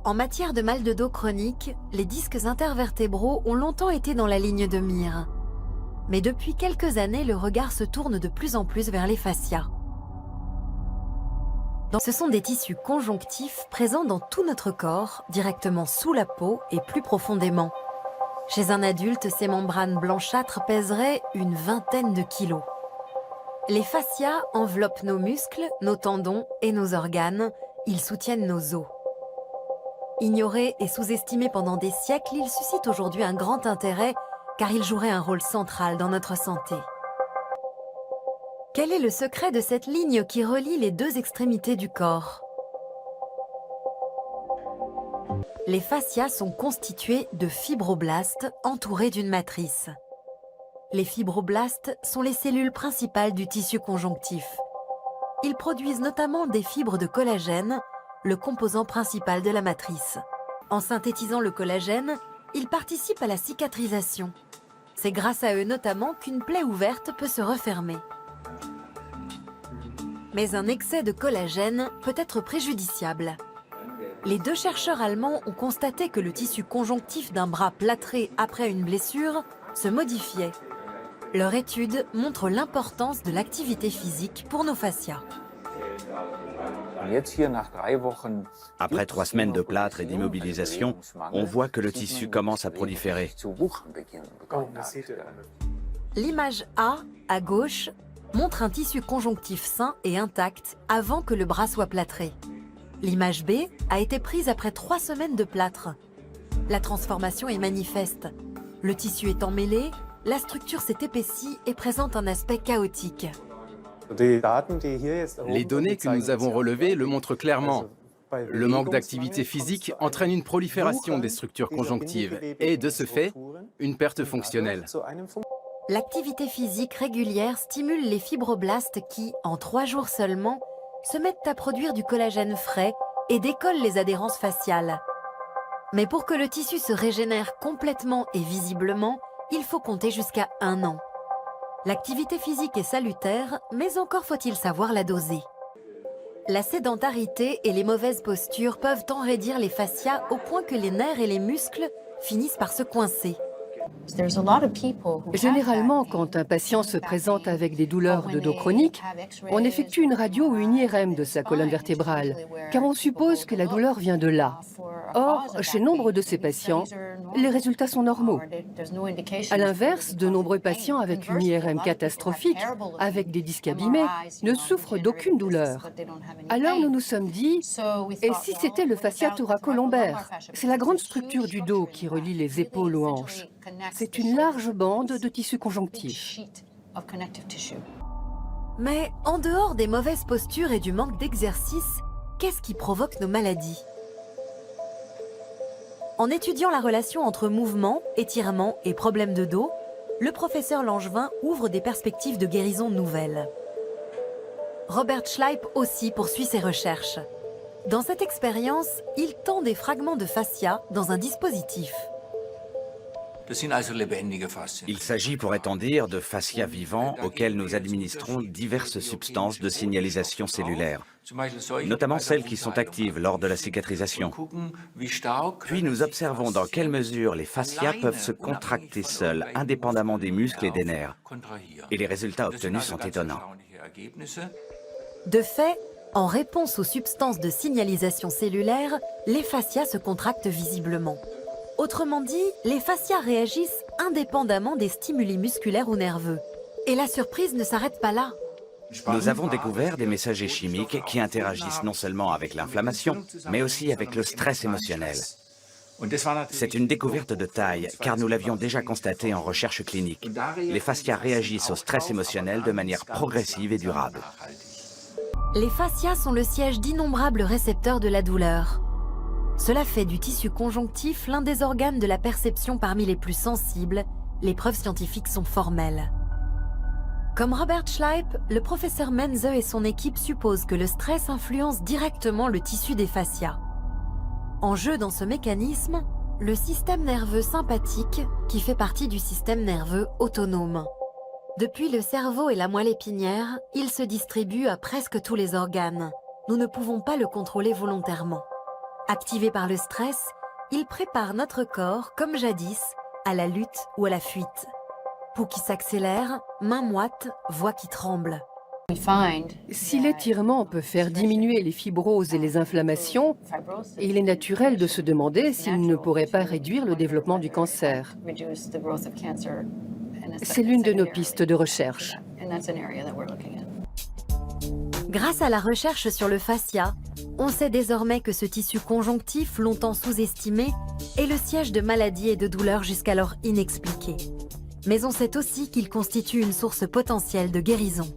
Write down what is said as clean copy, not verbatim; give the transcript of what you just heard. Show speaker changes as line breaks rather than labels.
En matière de mal de dos chronique, les disques intervertébraux ont longtemps été dans la ligne de mire. Mais depuis quelques années, le regard se tourne de plus en plus vers les fascias. Ce sont des tissus conjonctifs présents dans tout notre corps, directement sous la peau et plus profondément. Chez un adulte, ces membranes blanchâtres pèseraient une vingtaine de kilos. Les fascias enveloppent nos muscles, nos tendons et nos organes. Ils soutiennent nos os. Ignorés et sous-estimés pendant des siècles, ils suscitent aujourd'hui un grand intérêt car ils joueraient un rôle central dans notre santé. Quel est le secret de cette ligne qui relie les deux extrémités du corps? Les fascias sont constitués de fibroblastes entourés d'une matrice. Les fibroblastes sont les cellules principales du tissu conjonctif. Ils produisent notamment des fibres de collagène, le composant principal de la matrice. En synthétisant le collagène, ils participent à la cicatrisation. C'est grâce à eux notamment qu'une plaie ouverte peut se refermer. Mais un excès de collagène peut être préjudiciable. Les deux chercheurs allemands ont constaté que le tissu conjonctif d'un bras plâtré après une blessure se modifiait. Leur étude montre l'importance de l'activité physique pour nos fascias.
Après 3 semaines de plâtre et d'immobilisation, on voit que le tissu commence à proliférer.
L'image A, à gauche, montre un tissu conjonctif sain et intact avant que le bras soit plâtré. L'image B a été prise après 3 semaines de plâtre. La transformation est manifeste. Le tissu est emmêlé, la structure s'est épaissie et présente un aspect chaotique.
Les données que nous avons relevées le montrent clairement. Le manque d'activité physique entraîne une prolifération des structures conjonctives et, de ce fait, une perte fonctionnelle.
L'activité physique régulière stimule les fibroblastes qui, en 3 jours seulement, se mettent à produire du collagène frais et décollent les adhérences faciales. Mais pour que le tissu se régénère complètement et visiblement, il faut compter jusqu'à 1 an. L'activité physique est salutaire, mais encore faut-il savoir la doser. La sédentarité et les mauvaises postures peuvent enraidir les fascias au point que les nerfs et les muscles finissent par se coincer.
Généralement, quand un patient se présente avec des douleurs de dos chroniques, on effectue une radio ou une IRM de sa colonne vertébrale, car on suppose que la douleur vient de là. Or, chez nombre de ces patients, les résultats sont normaux. À l'inverse, de nombreux patients avec une IRM catastrophique, avec des disques abîmés, ne souffrent d'aucune douleur. Alors nous nous sommes dit, et si c'était le fascia thoracolombaire? C'est la grande structure du dos qui relie les épaules aux hanches. C'est une large bande de tissu conjonctif.
Mais en dehors des mauvaises postures et du manque d'exercice, qu'est-ce qui provoque nos maladies? En étudiant la relation entre mouvement, étirement et problèmes de dos, le professeur Langevin ouvre des perspectives de guérison nouvelles. Robert Schleip aussi poursuit ses recherches. Dans cette expérience, il tend des fragments de fascia dans un dispositif.
Il s'agit, pourrait-on dire, de fascias vivants auxquels nous administrons diverses substances de signalisation cellulaire, notamment celles qui sont actives lors de la cicatrisation. Puis nous observons dans quelle mesure les fascias peuvent se contracter seuls, indépendamment des muscles et des nerfs. Et les résultats obtenus sont étonnants.
De fait, en réponse aux substances de signalisation cellulaire, les fascias se contractent visiblement. Autrement dit, les fascias réagissent indépendamment des stimuli musculaires ou nerveux. Et la surprise ne s'arrête pas là.
Nous avons découvert des messagers chimiques qui interagissent non seulement avec l'inflammation, mais aussi avec le stress émotionnel. C'est une découverte de taille, car nous l'avions déjà constaté en recherche clinique. Les fascias réagissent au stress émotionnel de manière progressive et durable.
Les fascias sont le siège d'innombrables récepteurs de la douleur. Cela fait du tissu conjonctif l'un des organes de la perception parmi les plus sensibles. Les preuves scientifiques sont formelles. Comme Robert Schleip, le professeur Menze et son équipe supposent que le stress influence directement le tissu des fascias. En jeu dans ce mécanisme, le système nerveux sympathique qui fait partie du système nerveux autonome. Depuis le cerveau et la moelle épinière, il se distribue à presque tous les organes. Nous ne pouvons pas le contrôler volontairement. Activé par le stress, il prépare notre corps, comme jadis, à la lutte ou à la fuite. Pouls qui s'accélère, mains moites, voix qui tremblent.
Si l'étirement peut faire diminuer les fibroses et les inflammations, il est naturel de se demander s'il ne pourrait pas réduire le développement du cancer. C'est l'une de nos pistes de recherche.
Grâce à la recherche sur le fascia, on sait désormais que ce tissu conjonctif, longtemps sous-estimé, est le siège de maladies et de douleurs jusqu'alors inexpliquées. Mais on sait aussi qu'il constitue une source potentielle de guérison.